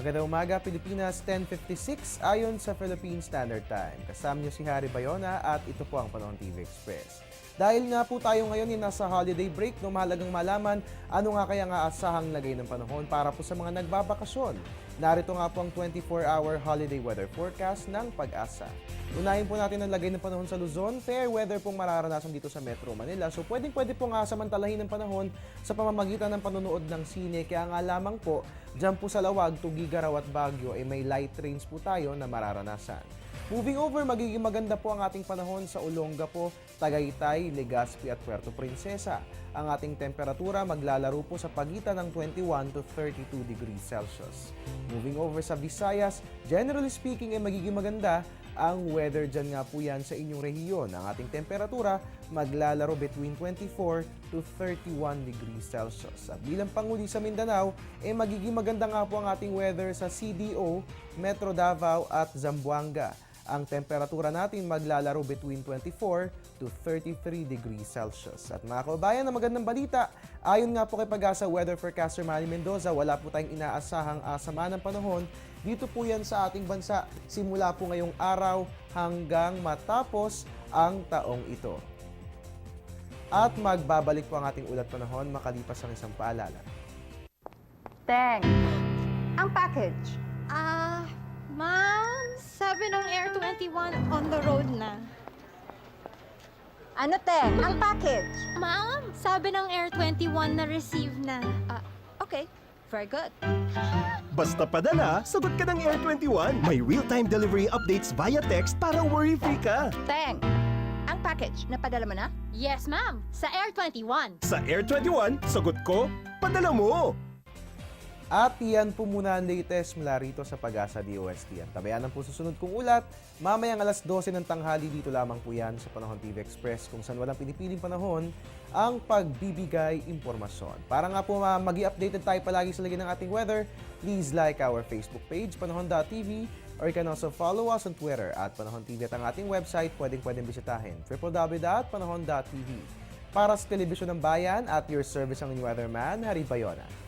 Magandang umaga, Pilipinas, 10:56 ayon sa Philippine Standard Time. Kasama niyo si Harry Bayona at ito po ang Panahon TV Express. Dahil nga po tayo ngayon ay nasa holiday break, no, mahalagang malaman ano nga kaya nga asahang lagay ng panahon para po sa mga nagbabakasyon. Narito nga po ang 24-hour holiday weather forecast ng Pag-asa. Unahin po natin ang lagay ng panahon sa Luzon. Fair weather pong mararanasan dito sa Metro Manila. So pwede po nga samantalahin ng panahon sa pamamagitan ng panonood ng sine. Kaya nga lamang po, dyan po sa Lawag, Tugigaraw at Baguio ay may light rains po tayo na mararanasan. Moving over, magiging maganda po ang ating panahon sa Olongapo, Tagaytay, Legazpi at Puerto Princesa. Ang ating temperatura maglalaro po sa pagitan ng 21 to 32 degrees Celsius. Moving over sa Visayas, generally speaking ay magiging maganda ang weather dyan nga po yan sa inyong rehiyon. Ang ating temperatura maglalaro between 24 to 31 degrees Celsius. At bilang panguli sa Mindanao, magiging maganda nga po ang ating weather sa CDO, Metro Davao at Zamboanga. Ang temperatura natin maglalaro between 24 to 33 degrees Celsius. At mga kababayan, na magandang balita, ayon nga po kay Pag-asa Weather Forecaster Manny Mendoza, wala po tayong inaasahang sama ng panahon. Dito po yan sa ating bansa, simula po ngayong araw hanggang matapos ang taong ito. At magbabalik po ang ating ulat panahon makalipas ang isang paalala. Teng, ang package. Ma'am, sabi ng Air 21 on the road na. Ano, Teng? Ang package. Ma'am, sabi ng Air 21 na receive na. Okay, very good. Basta padala, sagot ka ng Air 21. May real-time delivery updates via text para worry-free ka. Teng, ang package, napadala mo na? Yes, ma'am, sa Air 21. Sa Air 21, sagot ko, padala mo! At yan po muna ang latest mula rito sa Pag-asa DOST. At tabayanan po susunod kong ulat, mamayang alas 12 ng tanghali dito lamang po yan sa Panahon TV Express kung saan walang pinipiling panahon ang pagbibigay impormasyon. Para nga po mag-i-updated tayo palagi sa lagi ng ating weather, please like our Facebook page, panahon.tv, or you can also follow us on Twitter at Panahon TV at ang ating website pwedeng bisitahin, www.panahon.tv. Para sa Telebisyon ng Bayan at your service ang weatherman, Harry Bayona.